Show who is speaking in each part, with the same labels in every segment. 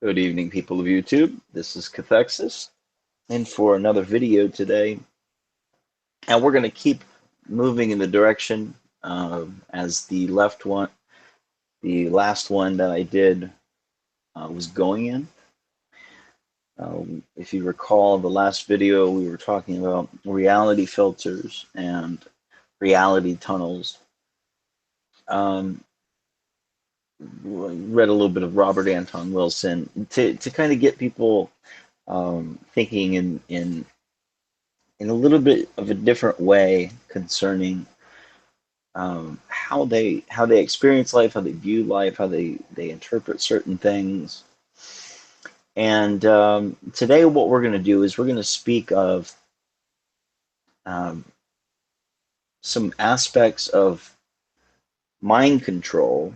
Speaker 1: Good evening, people of YouTube. This is Cathexis, and for another video today. And we're going to keep moving in the direction as the last one that I did was going in. If you recall the last video, we were talking about reality filters and reality tunnels. Um, Read a little bit of Robert Anton Wilson to kind of get people thinking in a little bit of a different way concerning how they experience life, how they view life, how they interpret certain things. And today, what we're going to do is we're going to speak of um, some aspects of mind control,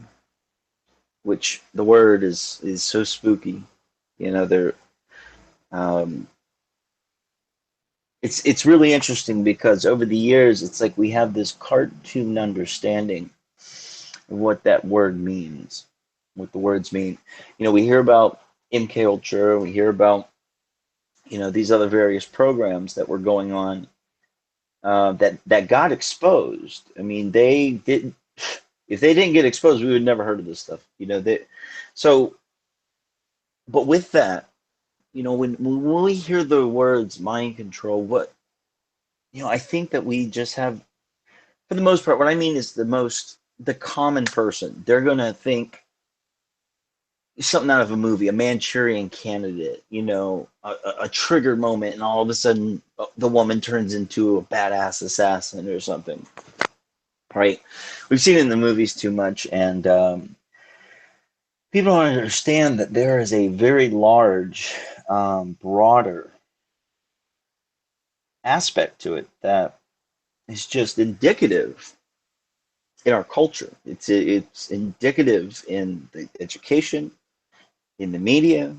Speaker 1: which the word is so spooky. You know, they're um, it's really interesting because over the years, it's like we have this cartoon understanding of what that word means, what the words mean. You know, we hear about MK Ultra, we hear about these other various programs that were going on that got exposed. I mean, they didn't. If they didn't get exposed, we would never heard of this stuff. So, but with that, when we hear the words mind control, I think that we just have, for the most part, what I mean is the common person, they're gonna think something out of a movie, a Manchurian Candidate, a trigger moment, and all of a sudden the woman turns into a badass assassin or something, right? We've seen it in the movies too much, and people don't understand that there is a very large, broader aspect to it that is just indicative in our culture. It's indicative in the education, in the media,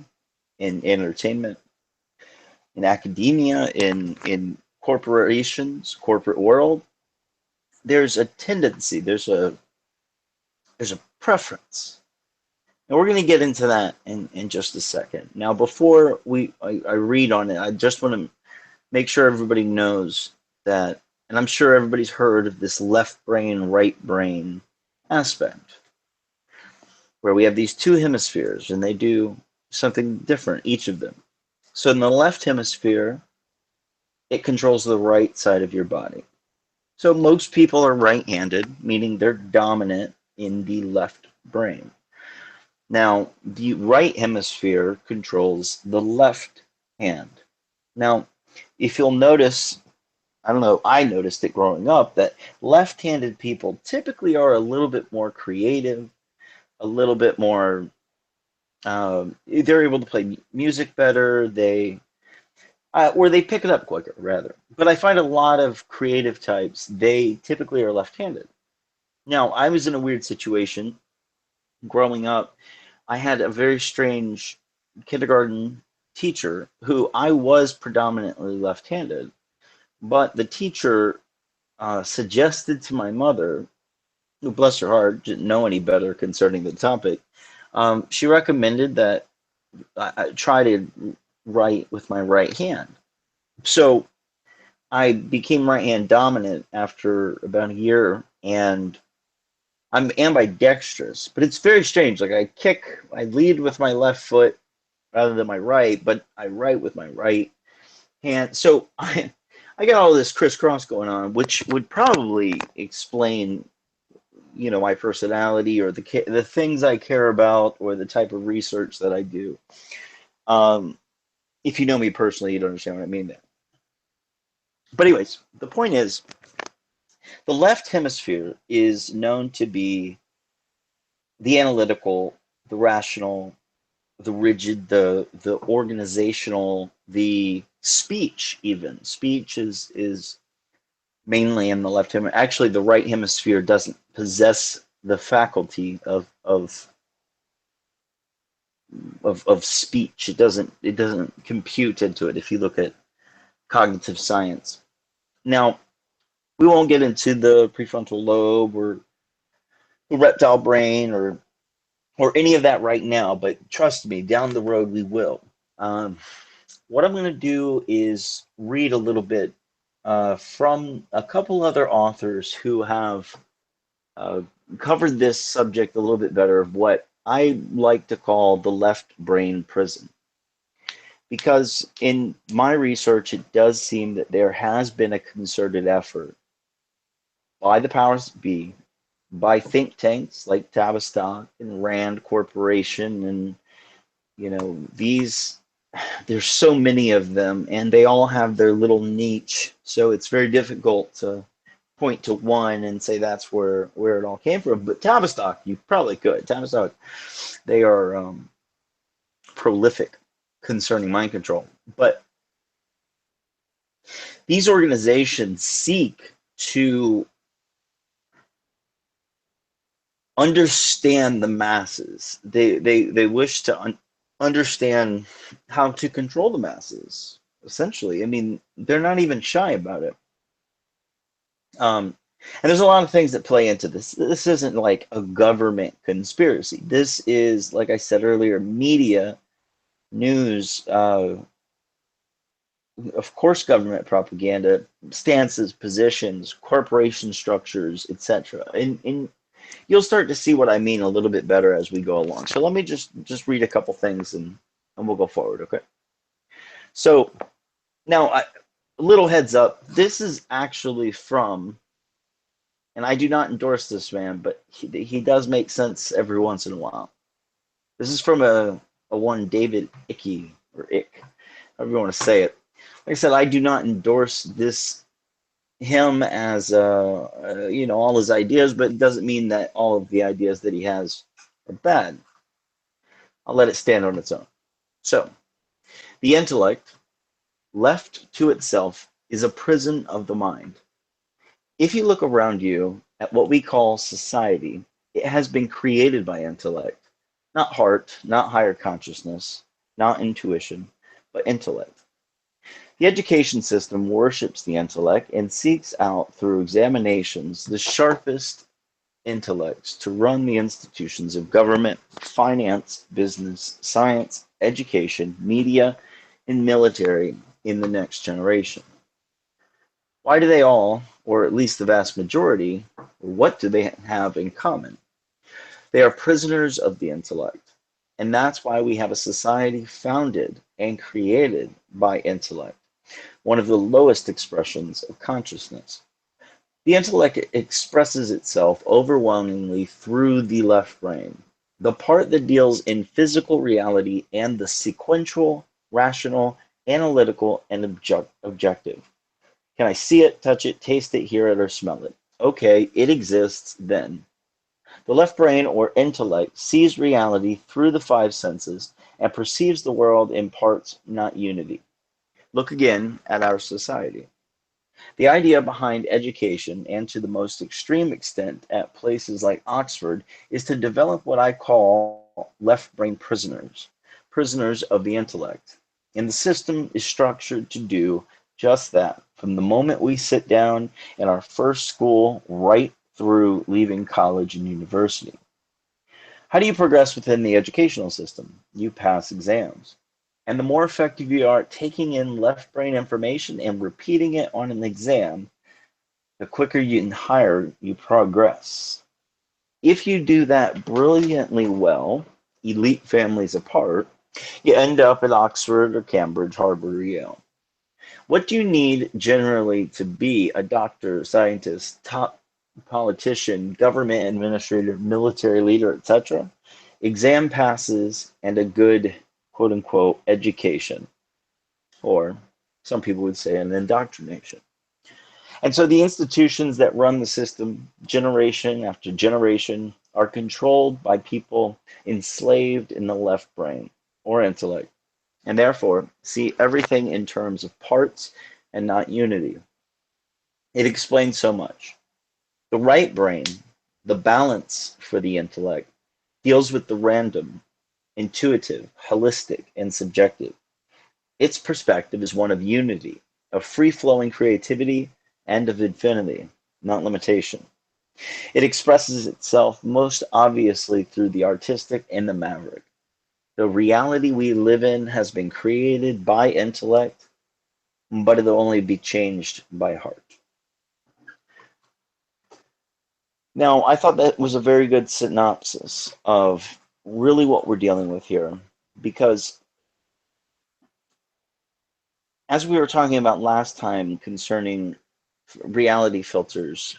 Speaker 1: in entertainment, in academia, in corporations, corporate world. There's a tendency, there's a preference. And we're going to get into that in just a second. Now, before I read on it, I just want to make sure everybody knows that, and I'm sure everybody's heard of this left brain, right brain aspect, where we have these two hemispheres and they do something different, each of them. So in the left hemisphere, it controls the right side of your body. So most people are right-handed, meaning they're dominant in the left brain. Now, the right hemisphere controls the left hand. Now, if you'll notice, I don't know, I noticed it growing up that left-handed people typically are a little bit more creative, a little bit more, they're able to play music better, or they pick it up quicker, rather. But I find a lot of creative types, they typically are left-handed. Now, I was in a weird situation growing up. I had a very strange kindergarten teacher who I was predominantly left-handed, but the teacher suggested to my mother, who, bless her heart, didn't know any better concerning the topic. She recommended that I try to write with my right hand. So I became right hand dominant after about a year, and I'm ambidextrous, but it's very strange. Like I lead with my left foot rather than my right, but I write with my right hand. So I got all this crisscross going on, which would probably explain, my personality or the things I care about or the type of research that I do. Um, if you know me personally, you'd understand what I mean there. But anyways, the point is, the left hemisphere is known to be the analytical, the rational, the rigid, the organizational, the speech even. Speech is mainly in the left hemisphere. Actually, the right hemisphere doesn't possess the faculty of speech. It doesn't compute into it if you look at cognitive science. Now, we won't get into the prefrontal lobe or the reptile brain or or any of that right now, but trust me, down the road we will. Um, what I'm going to do is read a little bit from a couple other authors who have uh, covered this subject a little bit better, of what I like to call the left brain prison. Because in my research, it does seem that there has been a concerted effort by the powers that be, by think tanks like Tavistock and Rand Corporation, and these, there's so many of them, and they all have their little niche. So it's very difficult to point to one and say that's where it all came from. But Tavistock, you probably could. Tavistock, they are prolific concerning mind control. But these organizations seek to understand the masses. They wish to understand how to control the masses. Essentially, I mean, they're not even shy about it. And there's a lot of things that play into this. This isn't like a government conspiracy. This is, like I said earlier, media, news, of course, government propaganda, stances, positions, corporation structures, etc. And you'll start to see what I mean a little bit better as we go along. So let me just read a couple things, and we'll go forward, okay? So now, a little heads up, this is actually from, and I do not endorse this man, but he does make sense every once in a while. This is from a one David Icke, or Ick, however you want to say it. Like I said, I do not endorse him as all his ideas, but it doesn't mean that all of the ideas that he has are bad. I'll let it stand on its own. So, the intellect, left to itself, is a prison of the mind. If you look around you at what we call society, it has been created by intellect, not heart, not higher consciousness, not intuition, but intellect. The education system worships the intellect and seeks out through examinations the sharpest intellects to run the institutions of government, finance, business, science, education, media, and military in the next generation. Why do they all, or at least the vast majority, what do they have in common? They are prisoners of the intellect. And that's why we have a society founded and created by intellect, one of the lowest expressions of consciousness. The intellect expresses itself overwhelmingly through the left brain, the part that deals in physical reality and the sequential, rational, analytical, and objective. Can I see it, touch it, taste it, hear it, or smell it? Okay, it exists then. The left brain, or intellect, sees reality through the five senses and perceives the world in parts, not unity. Look again at our society. The idea behind education, and to the most extreme extent at places like Oxford, is to develop what I call left brain prisoners, prisoners of the intellect. And the system is structured to do just that from the moment we sit down in our first school right through leaving college and university. How do you progress within the educational system? You pass exams. And the more effective you are at taking in left brain information and repeating it on an exam, the quicker and higher you progress. If you do that brilliantly well, elite families apart, you end up at Oxford or Cambridge, Harvard, or Yale. What do you need generally to be a doctor, scientist, top politician, government administrator, military leader, etc.? Exam passes and a good quote unquote education, or some people would say an indoctrination. And so the institutions that run the system, generation after generation, are controlled by people enslaved in the left brain or intellect, and therefore see everything in terms of parts and not unity. It explains so much. The right brain, the balance for the intellect, deals with the random, intuitive, holistic, and subjective. Its perspective is one of unity, of free flowing creativity, and of infinity, not limitation. It expresses itself most obviously through the artistic and the maverick. The reality we live in has been created by intellect, but it'll only be changed by heart. Now, I thought that was a very good synopsis of really what we're dealing with here, because as we were talking about last time concerning reality filters,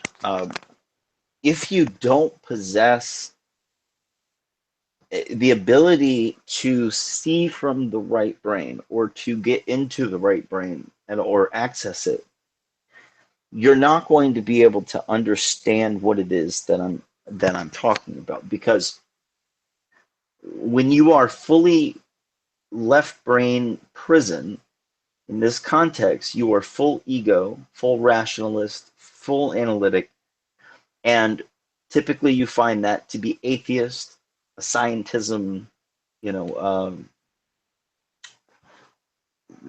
Speaker 1: if you don't possess the ability to see from the right brain or to get into the right brain and or access it, you're not going to be able to understand what it is that I'm talking about, because when you are fully left brain prison in this context, you are full ego, full rationalist, full analytic, and typically you find that to be atheist, a scientism, you know,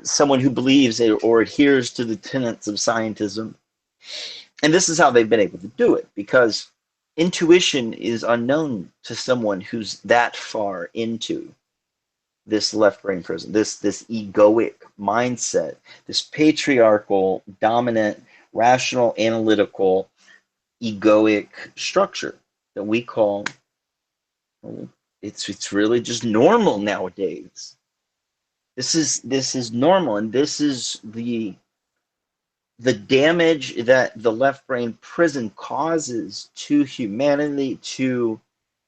Speaker 1: someone who believes or adheres to the tenets of scientism. And this is how they've been able to do it, because intuition is unknown to someone who's that far into this left brain prison, this egoic mindset, this patriarchal, dominant, rational, analytical, egoic structure that we call, well, it's really just normal nowadays. This is normal, and this is the damage that the left brain prison causes to humanity, to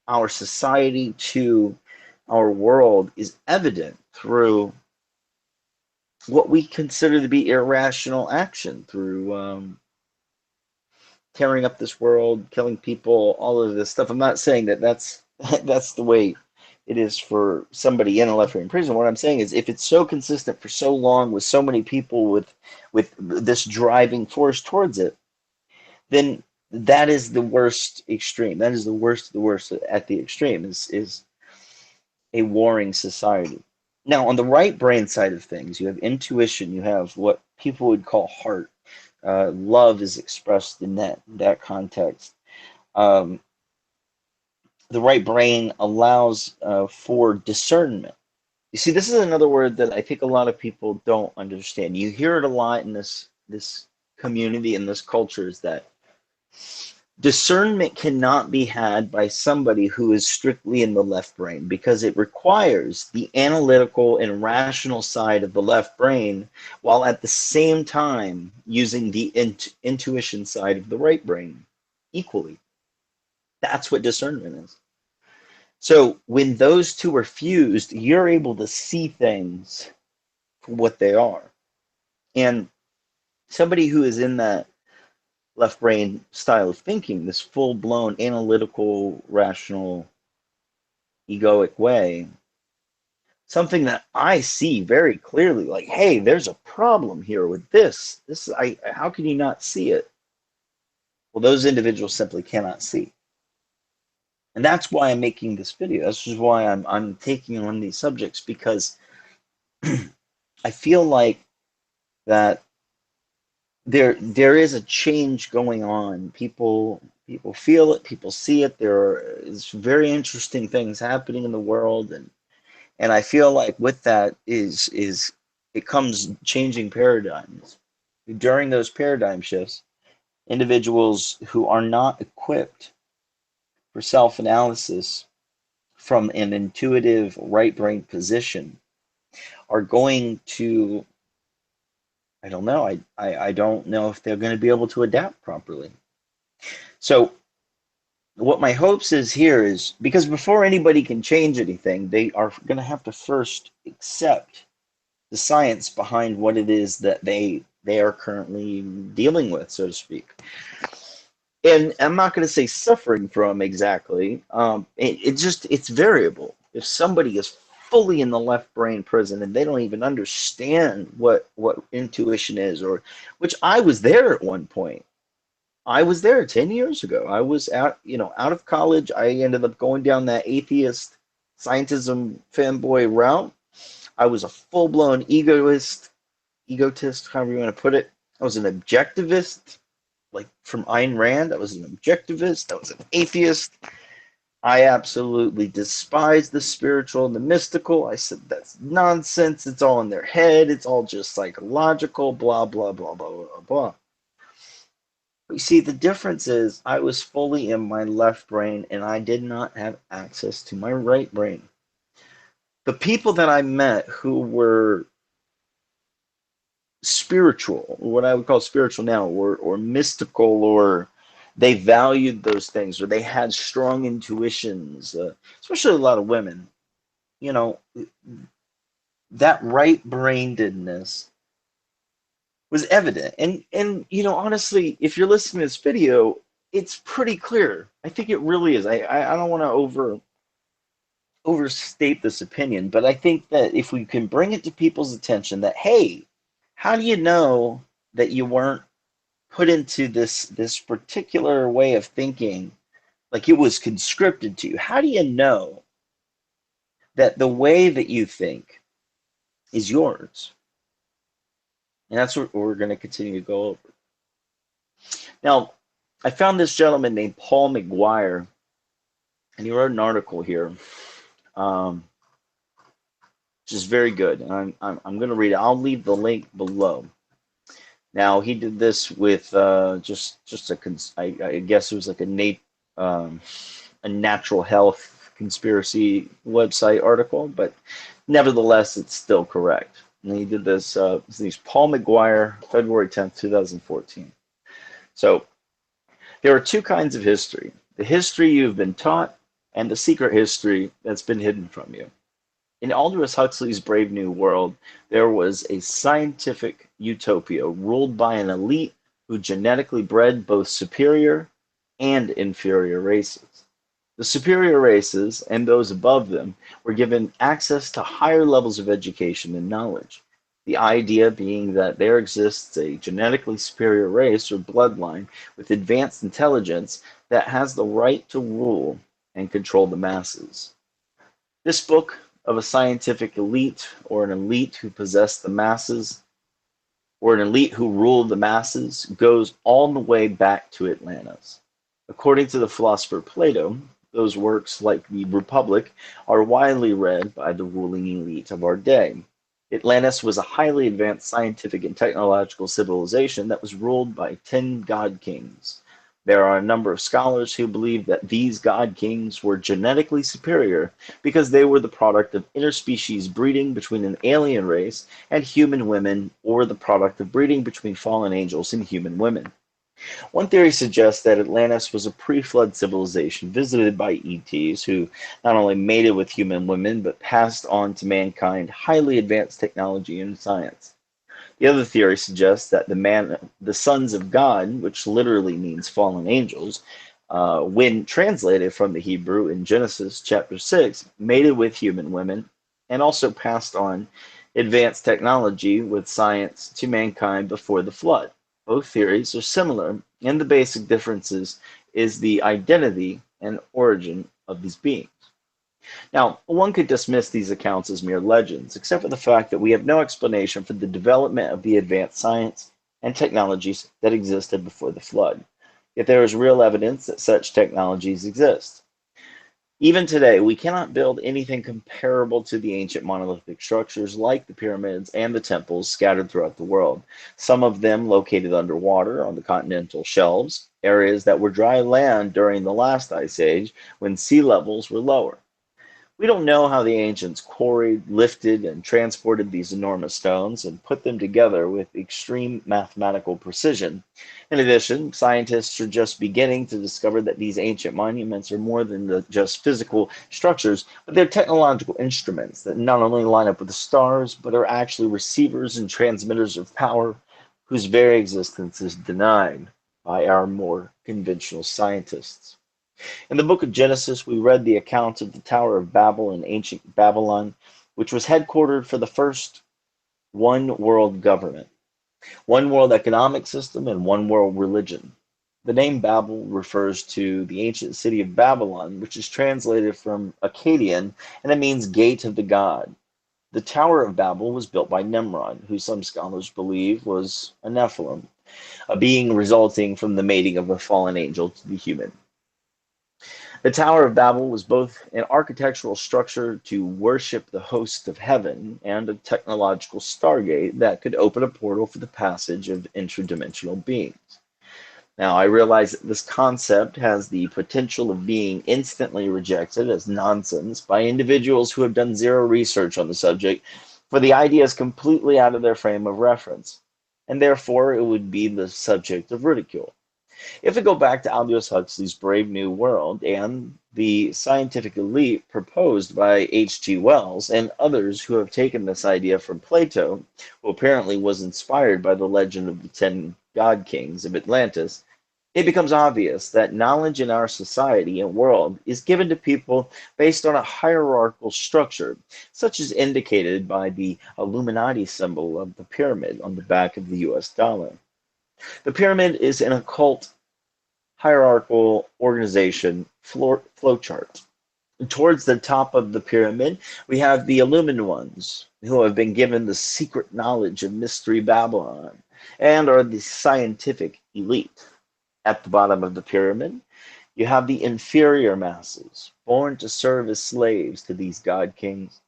Speaker 1: our society, to our world is evident through what we consider to be irrational action, through tearing up this world, killing people, all of this stuff. I'm not saying that that's that's the way it is for somebody in a left brain prison. What I'm saying is, if it's so consistent for so long with so many people with this driving force towards it, then that is the worst extreme. That is the worst of the worst at the extreme, is a warring society. Now, on the right brain side of things, you have intuition, you have what people would call heart. Love is expressed in that context. Um, the right brain allows for discernment. You see, this is another word that I think a lot of people don't understand. You hear it a lot in this community, in this culture, is that discernment cannot be had by somebody who is strictly in the left brain, because it requires the analytical and rational side of the left brain while at the same time using the intuition side of the right brain equally. That's what discernment is. So when those two are fused, you're able to see things for what they are. And somebody who is in that left brain style of thinking, this full blown analytical, rational, egoic way, something that I see very clearly, like, hey, there's a problem here with this. How can you not see it? Well, those individuals simply cannot see. And that's why I'm making this video. This is why I'm taking on these subjects, because I feel like that there is a change going on. People feel it, people see it. There is very interesting things happening in the world, and I feel like with that is it comes changing paradigms. During those paradigm shifts, individuals who are not equipped for self-analysis from an intuitive right brain position are going to, I don't know, I don't know if they're going to be able to adapt properly. So what my hopes is here is, because before anybody can change anything, they are going to have to first accept the science behind what it is that they are currently dealing with, so to speak. And I'm not going to say suffering from exactly. It's variable. If somebody is fully in the left brain prison and they don't even understand what intuition is, or which I was there at one point. I was there 10 years ago. I was out of college. I ended up going down that atheist scientism fanboy route. I was a full-blown egotist, however you want to put it. I was an objectivist. like from Ayn Rand. I was an objectivist. I was an atheist. I absolutely despise the spiritual and the mystical. I said that's nonsense. It's all in their head. It's all just psychological, blah, blah, blah, blah, blah, blah. But you see, the difference is I was fully in my left brain and I did not have access to my right brain. The people that I met who were spiritual, what I would call spiritual now, or mystical, or they valued those things, or they had strong intuitions, especially a lot of women, you know, that right brainedness was evident. And honestly, if you're listening to this video, it's pretty clear. I think it really is. I don't want to overstate this opinion, but I think that if we can bring it to people's attention that, hey, how do you know that you weren't put into this particular way of thinking, like it was conscripted to you? How do you know that the way that you think is yours? And that's what we're going to continue to go over. Now, I found this gentleman named Paul McGuire, and he wrote an article here, um, which is very good. And I'm going to read it. I'll leave the link below. Now, he did this with just I guess it was like a natural health conspiracy website article, but nevertheless, it's still correct. And he did this. He's Paul McGuire, February 10th, 2014. So there are two kinds of history: the history you've been taught, and the secret history that's been hidden from you. In Aldous Huxley's Brave New World, there was a scientific utopia ruled by an elite who genetically bred both superior and inferior races. The superior races and those above them were given access to higher levels of education and knowledge. The idea being that there exists a genetically superior race or bloodline with advanced intelligence that has the right to rule and control the masses. This book of a scientific elite, or an elite who possessed the masses, or an elite who ruled the masses, goes all the way back to Atlantis. According to the philosopher Plato, those works, like the Republic, are widely read by the ruling elite of our day. Atlantis was a highly advanced scientific and technological civilization that was ruled by 10 god kings. There are a number of scholars who believe that these god kings were genetically superior because they were the product of interspecies breeding between an alien race and human women, or the product of breeding between fallen angels and human women. One theory suggests that Atlantis was a pre-flood civilization visited by ETs who not only mated with human women but passed on to mankind highly advanced technology and science. The other theory suggests that the sons of God, which literally means fallen angels, when translated from the Hebrew in Genesis chapter 6, mated with human women and also passed on advanced technology with science to mankind before the flood. Both theories are similar, and the basic differences is the identity and origin of these beings. Now, one could dismiss these accounts as mere legends, except for the fact that we have no explanation for the development of the advanced science and technologies that existed before the flood. Yet there is real evidence that such technologies exist. Even today, we cannot build anything comparable to the ancient monolithic structures like the pyramids and the temples scattered throughout the world, some of them located underwater on the continental shelves, areas that were dry land during the last ice age when sea levels were lower. We don't know how the ancients quarried, lifted, and transported these enormous stones and put them together with extreme mathematical precision. In addition, scientists are just beginning to discover that these ancient monuments are more than just physical structures, but they're technological instruments that not only line up with the stars, but are actually receivers and transmitters of power whose very existence is denied by our more conventional scientists. In the book of Genesis, we read the account of the Tower of Babel in ancient Babylon, which was headquartered for the first one world government, one world economic system, and one world religion. The name Babel refers to the ancient city of Babylon, which is translated from Akkadian, and it means gate of the god. The Tower of Babel was built by Nimrod, who some scholars believe was a Nephilim. a being resulting from the mating of a fallen angel to the human. The Tower of Babel was both an architectural structure to worship the host of heaven and a technological stargate that could open a portal for the passage of interdimensional beings. Now, I realize that this concept has the potential of being instantly rejected as nonsense by individuals who have done zero research on the subject, for the idea is completely out of their frame of reference, and therefore it would be the subject of ridicule. If we go back to Aldous Huxley's Brave New World and the scientific elite proposed by H.G. Wells and others who have taken this idea from Plato, who apparently was inspired by the legend of the 10 god kings of Atlantis, it becomes obvious that knowledge in our society and world is given to people based on a hierarchical structure, such as indicated by the Illuminati symbol of the pyramid on the back of the US dollar. The pyramid is an occult hierarchical organization flowchart. Towards the top of the pyramid, we have the illumined ones, who have been given the secret knowledge of Mystery Babylon and are the scientific elite. At the bottom of the pyramid, you have the inferior masses, born to serve as slaves to these god kings.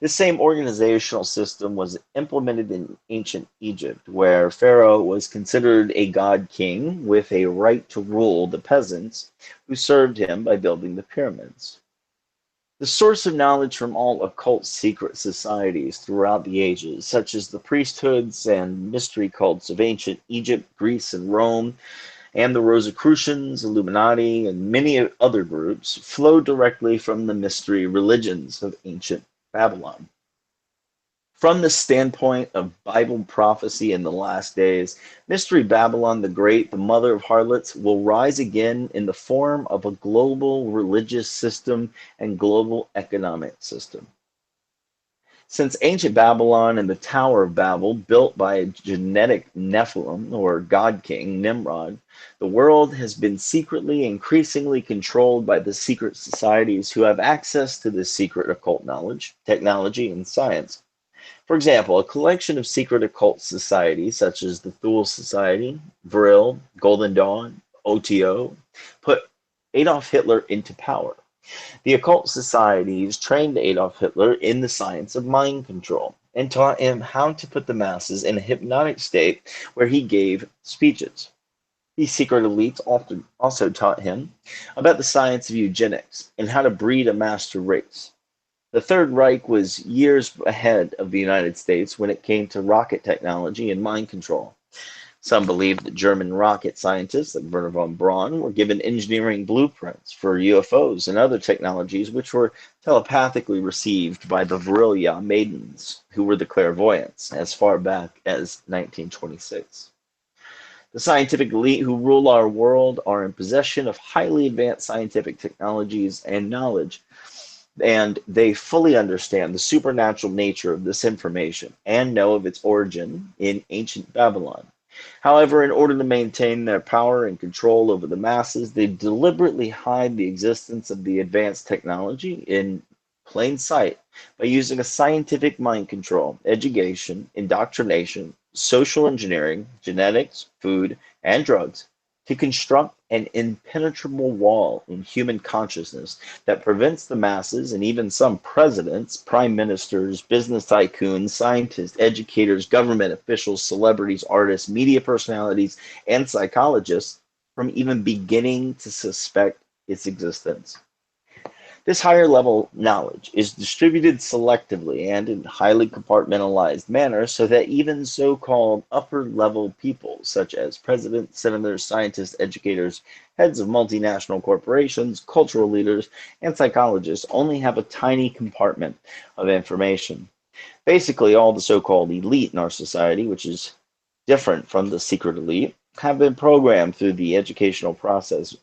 Speaker 1: This same organizational system was implemented in ancient Egypt, where Pharaoh was considered a god king with a right to rule the peasants who served him by building the pyramids. The source of knowledge from all occult secret societies throughout the ages, such as the priesthoods and mystery cults of ancient Egypt, Greece, and Rome, and the Rosicrucians, Illuminati, and many other groups, flowed directly from the mystery religions of ancient Babylon. From the standpoint of Bible prophecy in the last days, Mystery Babylon the Great, the mother of harlots, will rise again in the form of a global religious system and global economic system. Since ancient Babylon and the Tower of Babel, built by a genetic Nephilim, or God King, Nimrod, the world has been secretly increasingly controlled by the secret societies who have access to this secret occult knowledge, technology, and science. For example, a collection of secret occult societies, such as the Thule Society, Vril, Golden Dawn, OTO, put Adolf Hitler into power. The occult societies trained Adolf Hitler in the science of mind control and taught him how to put the masses in a hypnotic state where he gave speeches. These secret elites also taught him about the science of eugenics and how to breed a master race. The Third Reich was years ahead of the United States when it came to rocket technology and mind control. Some believe that German rocket scientists like Werner von Braun were given engineering blueprints for UFOs and other technologies which were telepathically received by the Vrilya maidens, who were the clairvoyants, as far back as 1926. The scientific elite who rule our world are in possession of highly advanced scientific technologies and knowledge, and they fully understand the supernatural nature of this information and know of its origin in ancient Babylon. However, in order to maintain their power and control over the masses, they deliberately hide the existence of the advanced technology in plain sight by using a scientific mind control, education, indoctrination, social engineering, genetics, food, and drugs to construct an impenetrable wall in human consciousness that prevents the masses and even some presidents, prime ministers, business tycoons, scientists, educators, government officials, celebrities, artists, media personalities, and psychologists from even beginning to suspect its existence. This higher level knowledge is distributed selectively and in highly compartmentalized manner so that even so-called upper level people such as presidents, senators, scientists, educators, heads of multinational corporations, cultural leaders, and psychologists only have a tiny compartment of information. Basically, all the so-called elite in our society, which is different from the secret elite, have been programmed through the educational process,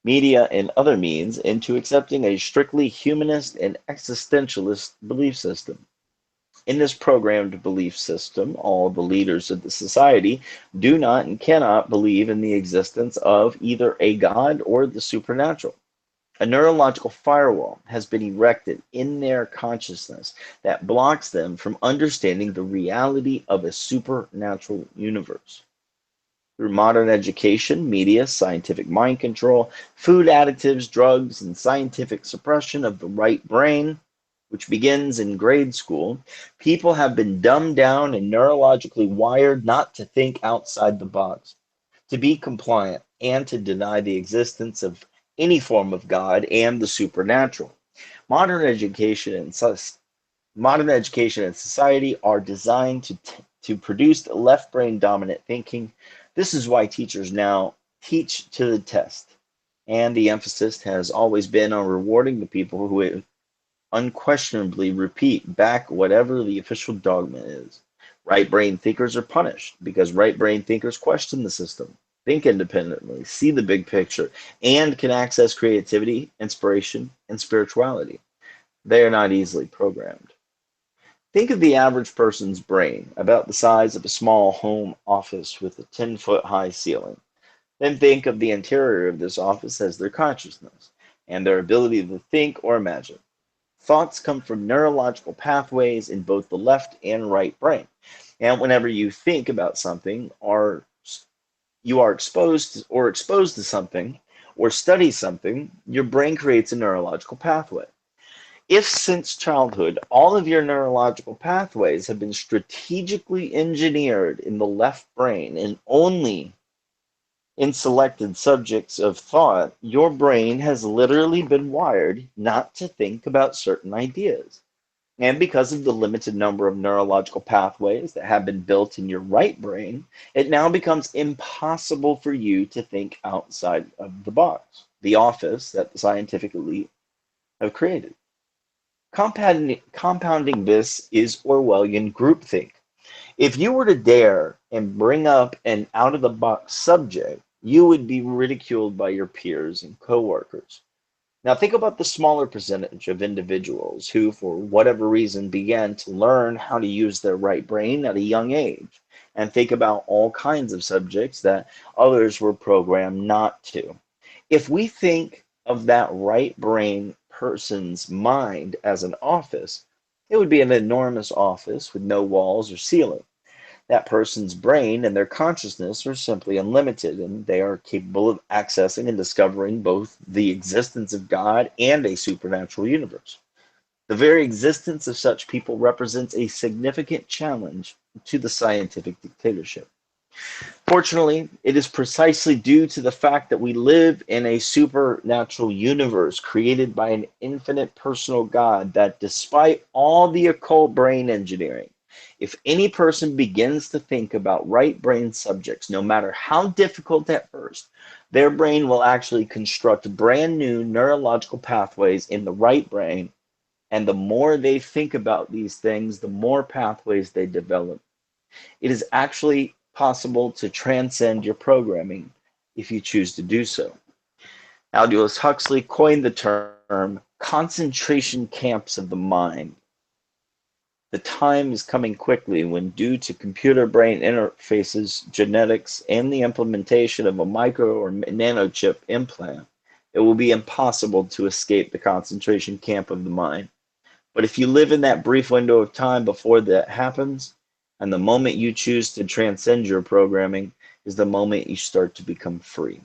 Speaker 1: media, and other means into accepting a strictly humanist and existentialist belief system. In this programmed belief system, all the leaders of the society do not and cannot believe in the existence of either a god or the supernatural. A neurological firewall has been erected in their consciousness that blocks them from understanding the reality of a supernatural universe. through modern education, media, scientific mind control, food additives, drugs, and scientific suppression of the right brain, which begins in grade school, people have been dumbed down and neurologically wired not to think outside the box, to be compliant, and to deny the existence of any form of God and the supernatural. Modern education and Modern education and society are designed to produce left brain dominant thinking. This is why teachers now teach to the test. And the emphasis has always been on rewarding the people who unquestionably repeat back whatever the official dogma is. Right brain thinkers are punished because right brain thinkers question the system, think independently, see the big picture, and can access creativity, inspiration, and spirituality. They are not easily programmed. Think of the average person's brain, about the size of a small home office with a 10-foot high ceiling. Then think of the interior of this office as their consciousness and their ability to think or imagine. Thoughts come from neurological pathways in both the left and right brain. And whenever you think about something, or you are exposed to something, or study something, your brain creates a neurological pathway. If since childhood all of your neurological pathways have been strategically engineered in the left brain and only in selected subjects of thought, your brain has literally been wired not to think about certain ideas. And because of the limited number of neurological pathways that have been built in your right brain, it now becomes impossible for you to think outside of the box, the office that the scientific elite have created. Compounding this is Orwellian groupthink. If you were to dare and bring up an out of the box subject, you would be ridiculed by your peers and coworkers. Now, think about the smaller percentage of individuals who, for whatever reason, began to learn how to use their right brain at a young age, and think about all kinds of subjects that others were programmed not to. If we think of that right brain person's mind as an office, it would be an enormous office with no walls or ceiling. That person's brain and their consciousness are simply unlimited, and they are capable of accessing and discovering both the existence of God and a supernatural universe. The very existence of such people represents a significant challenge to the scientific dictatorship. Fortunately, it is precisely due to the fact that we live in a supernatural universe created by an infinite personal God that, despite all the occult brain engineering, if any person begins to think about right brain subjects, no matter how difficult at first, their brain will actually construct brand new neurological pathways in the right brain. And the more they think about these things, the more pathways they develop. It is actually possible to transcend your programming if you choose to do so. Aldous Huxley coined the term concentration camps of the mind. The time is coming quickly when, due to computer-brain interfaces, genetics, and the implementation of a micro or nanochip implant, it will be impossible to escape the concentration camp of the mind. But if you live in that brief window of time before that happens, and the moment you choose to transcend your programming is the moment you start to become free.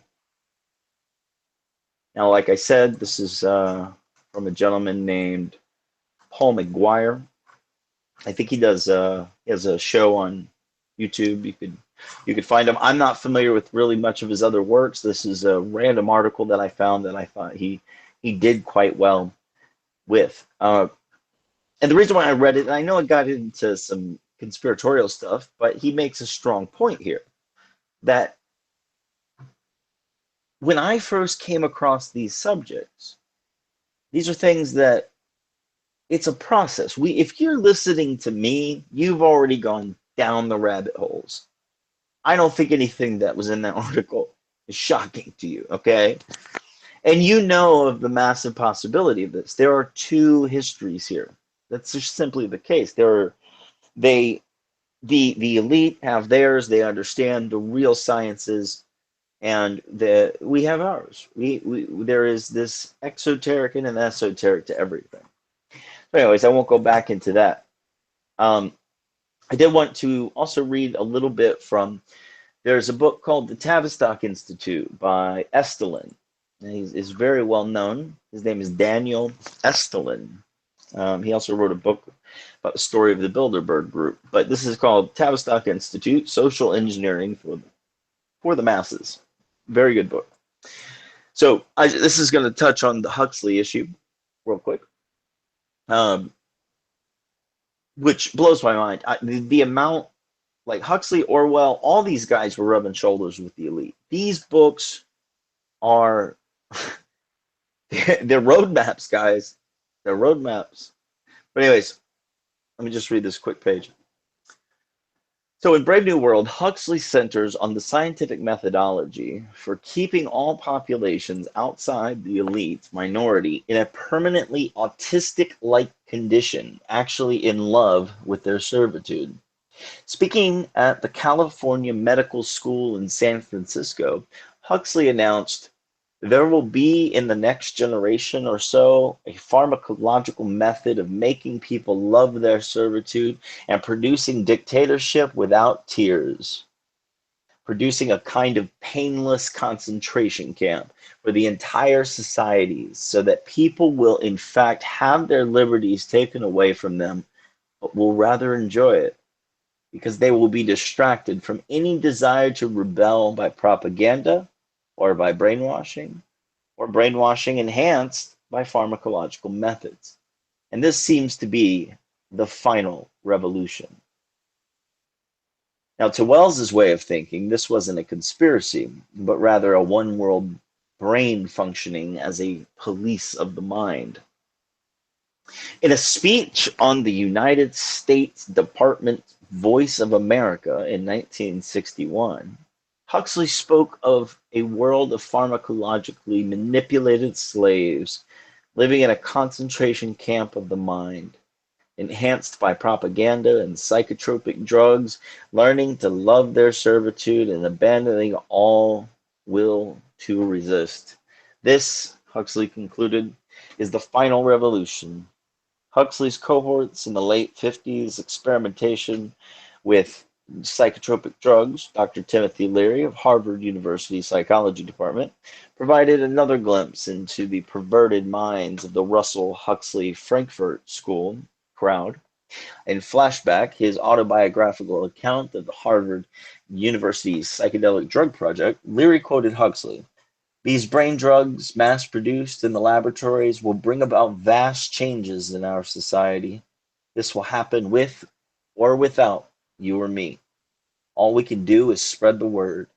Speaker 1: Now, like I said, this is from a gentleman named Paul McGuire. I think he has a show on YouTube. You could find him. I'm not familiar with really much of his other works. This is a random article that I found that I thought he did quite well with. And the reason why I read it, and I know it got into some conspiratorial stuff, but he makes a strong point here that when I first came across these subjects, these are things that it's a process. If you're listening to me, you've already gone down the rabbit holes. I don't think anything that was in that article is shocking to you, okay? And you know of the massive possibility of this. There are two histories here. That's just simply the case. They the elite have theirs. They understand the real sciences, and we have ours. There is this exoteric and an esoteric to everything. But anyways, I won't go back into that. I did want to also read a little bit from There's a book called The Tavistock Institute by Estelin. He's very well known. His name is Daniel Estelin. He also wrote a book about the story of the Bilderberg Group. But this is called Tavistock Institute, Social Engineering for the Masses. Very good book. So this is going to touch on the Huxley issue real quick, which blows my mind. The amount, like Huxley, Orwell, all these guys were rubbing shoulders with the elite. These books are they're roadmaps, guys. They're roadmaps. But anyways, let me just read this quick page. So in Brave New World, Huxley centers on the scientific methodology for keeping all populations outside the elite minority in a permanently autistic-like condition, actually in love with their servitude. Speaking at the California Medical School in San Francisco, Huxley announced, there will be in the next generation or so a pharmacological method of making people love their servitude and producing dictatorship without tears, producing a kind of painless concentration camp for the entire societies so that people will in fact have their liberties taken away from them, but will rather enjoy it because they will be distracted from any desire to rebel by propaganda or by brainwashing, or brainwashing enhanced by pharmacological methods. And this seems to be the final revolution. Now, to Wells's way of thinking, this wasn't a conspiracy, but rather a one world brain functioning as a police of the mind. In a speech on the United States Department Voice of America in 1961, Huxley spoke of a world of pharmacologically manipulated slaves living in a concentration camp of the mind, enhanced by propaganda and psychotropic drugs, learning to love their servitude and abandoning all will to resist. This, Huxley concluded, is the final revolution. Huxley's cohorts in the late 50s experimentation with psychotropic drugs, Dr. Timothy Leary of Harvard University Psychology Department, provided another glimpse into the perverted minds of the Russell Huxley Frankfurt School crowd. In flashback, his autobiographical account of the Harvard University psychedelic drug project, Leary quoted Huxley, "These brain drugs, mass produced in the laboratories, will bring about vast changes in our society. This will happen with or without you or me. All we can do is spread the word.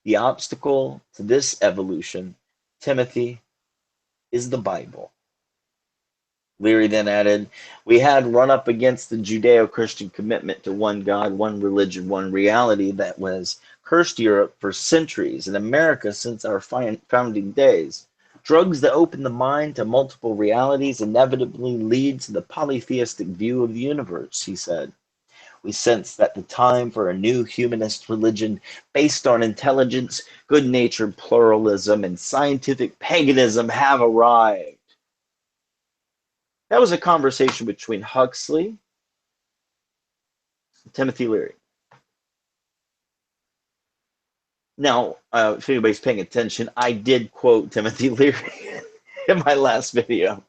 Speaker 1: The obstacle to this evolution, Timothy, is the Bible." Leary then added, "We had run up against the Judeo-Christian commitment to one God, one religion, one reality that was cursed Europe for centuries and America since our founding days. Drugs that open the mind to multiple realities inevitably lead to the polytheistic view of the universe," he said. "We sense that the time for a new humanist religion based on intelligence, good-natured pluralism, and scientific paganism have arrived." That was a conversation between Huxley and Timothy Leary. Now, if anybody's paying attention, I did quote Timothy Leary in my last video.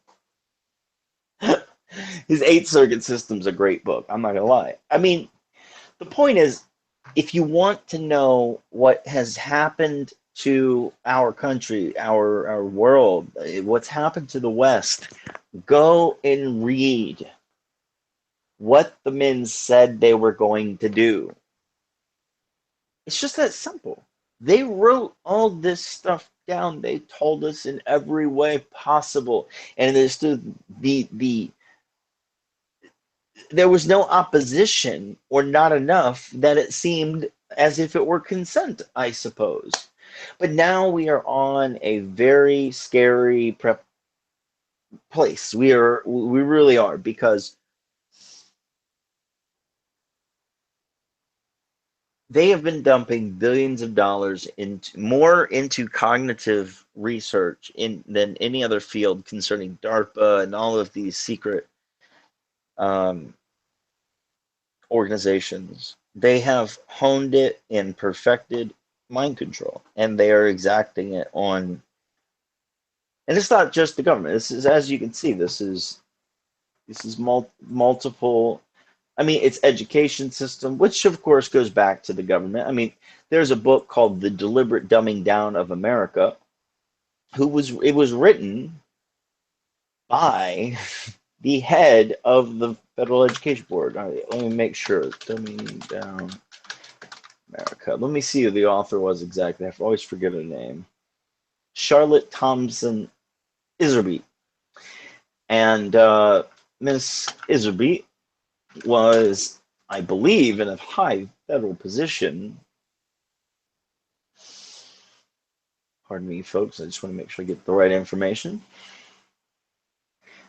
Speaker 1: His Eight Circuit System's a great book. I'm not going to lie. I mean, the point is, if you want to know what has happened to our country, our world, what's happened to the West, go and read what the men said they were going to do. It's just that simple. They wrote all this stuff down. They told us in every way possible, and there was no opposition, or not enough that it seemed as if it were consent, I suppose. But now we are on a very scary place. We really are, because they have been dumping billions of dollars into cognitive research than any other field concerning DARPA and all of these secret um, organizations. They have honed it and perfected mind control, and they are exacting it on. And it's not just the government. This is, as you can see, this is multiple. I mean, it's education system, which of course goes back to the government. I mean, there's a book called The Deliberate Dumbing Down of America, it was written by the head of the Federal Education Board. All right, let me make sure. Dumbing Down America. Let me see who the author was exactly. I always forget her name. Charlotte Thompson Iserbyt. And Miss Iserbyt was, I believe, in a high federal position. Pardon me, folks. I just want to make sure I get the right information.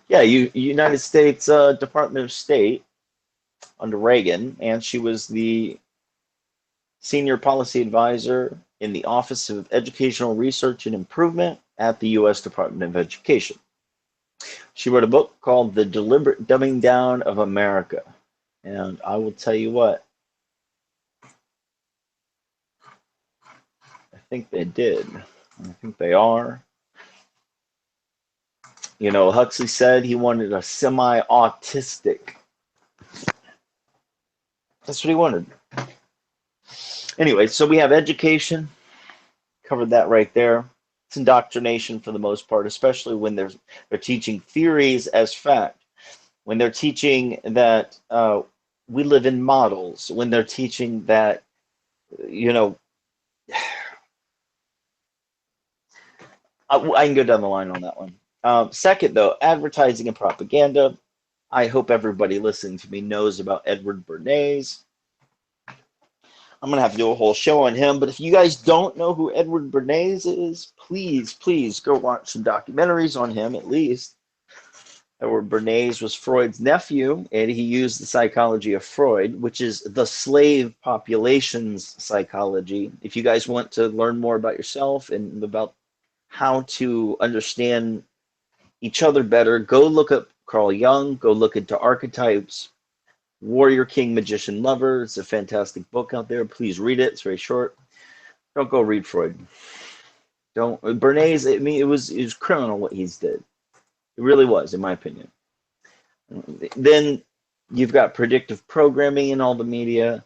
Speaker 1: Yeah, United States Department of State under Reagan, and she was the senior policy advisor in the Office of Educational Research and Improvement at the U.S. Department of Education. She wrote a book called The Deliberate Dumbing Down of America. And I will tell you what, I think they did. I think they are. You know, Huxley said he wanted a semi-autistic. That's what he wanted. Anyway, so we have education. Covered that right there. It's indoctrination for the most part, especially when they're teaching theories as fact. When they're teaching that we live in models. When they're teaching that, you know, I can go down the line on that one. Second, though, advertising and propaganda. I hope everybody listening to me knows about Edward Bernays. I'm going to have to do a whole show on him, but if you guys don't know who Edward Bernays is, please go watch some documentaries on him at least. Edward Bernays was Freud's nephew, and he used the psychology of Freud, which is the slave population's psychology. If you guys want to learn more about yourself and about how to understand each other better, go look up Carl Jung, go look into archetypes. Warrior King Magician Lover. It's a fantastic book out there. Please read it. It's very short. Don't go read Freud. Don't Bernays. I mean, it was criminal what he's did. It really was, in my opinion. Then you've got predictive programming in all the media.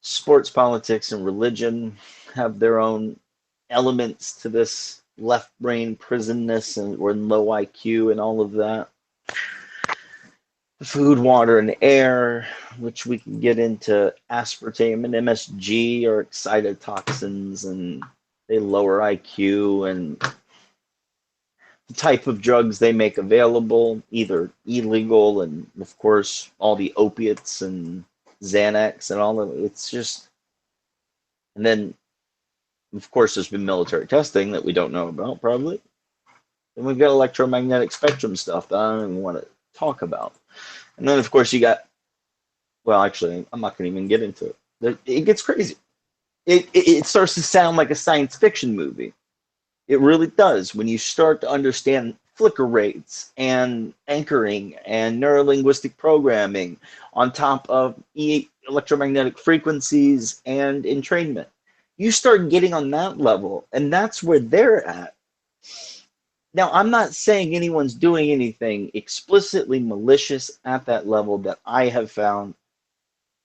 Speaker 1: Sports, politics, and religion have their own elements to this left brain prisonness and or low IQ and all of that. Food, water, and air, which we can get into aspartame and MSG are excitotoxins and they lower IQ, and the type of drugs they make available, either illegal and of course all the opiates and Xanax and all of it. It's just, and then of course there's been military testing that we don't know about probably. And we've got electromagnetic spectrum stuff that I don't even want to talk about. And then, of course, you got, well, actually, I'm not going to even get into it. It gets crazy. It starts to sound like a science fiction movie. It really does when you start to understand flicker rates and anchoring and neurolinguistic programming on top of electromagnetic frequencies and entrainment. You start getting on that level, and that's where they're at. Now, I'm not saying anyone's doing anything explicitly malicious at that level that I have found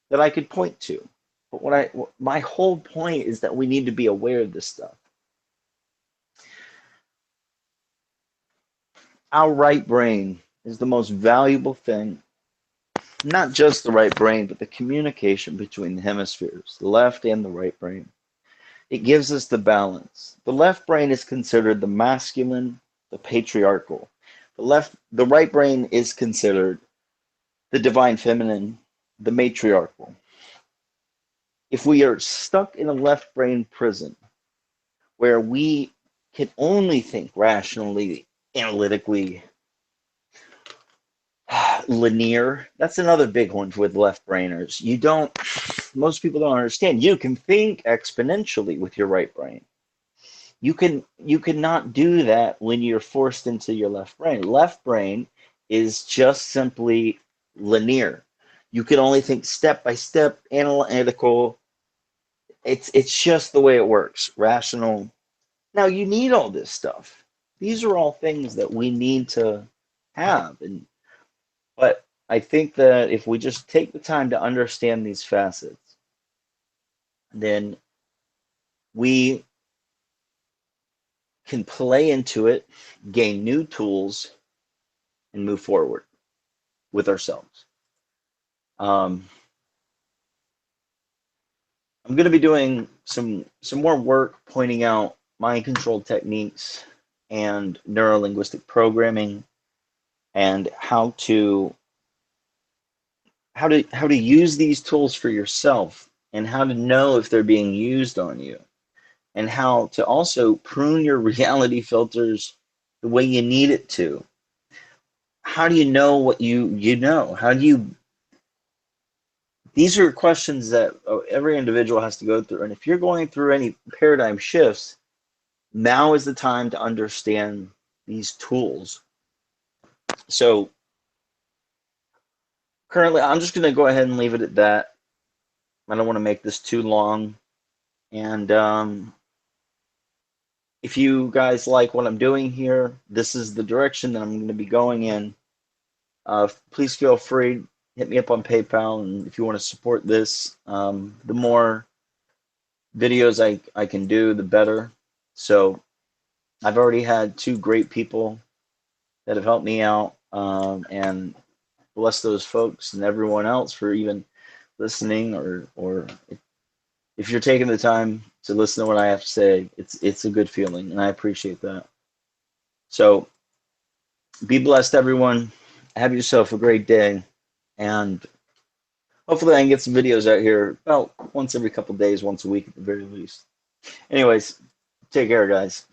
Speaker 1: that I could point to. But my whole point is that we need to be aware of this stuff. Our right brain is the most valuable thing. Not just the right brain, but the communication between the hemispheres, the left and the right brain. It gives us the balance. The left brain is considered the masculine, the patriarchal. The right brain is considered the divine feminine, the matriarchal. If we are stuck in a left brain prison where we can only think rationally, analytically, linear, that's another big one with left brainers. Most people don't understand. You can think exponentially with your right brain. You cannot do that when you're forced into your left brain. Left brain is just simply linear. You can only think step by step, analytical. It's just the way it works, rational. Now you need all this stuff. These are all things that we need to have, and but I think that if we just take the time to understand these facets, then we can play into it, gain new tools, and move forward with ourselves. Um, I'm going to be doing some more work pointing out mind control techniques and neurolinguistic programming and how to use these tools for yourself and how to know if they're being used on you and how to also prune your reality filters the way you need it to. How do you know what you know? How do you These are questions that every individual has to go through. And if you're going through any paradigm shifts, now is the time to understand these tools. So currently, I'm just going to go ahead and leave it at that. I don't want to make this too long. And if you guys like what I'm doing here, this is the direction that I'm going to be going in. Please feel free, hit me up on PayPal, and if you want to support this, the more videos I can do, the better. So I've already had two great people that have helped me out, and bless those folks and everyone else for even listening, or if you're taking the time to listen to what I have to say, it's a good feeling, and I appreciate that. So be blessed, everyone. Have yourself a great day, and hopefully I can get some videos out here about once every couple days, once a week at the very least. Anyways, take care, guys.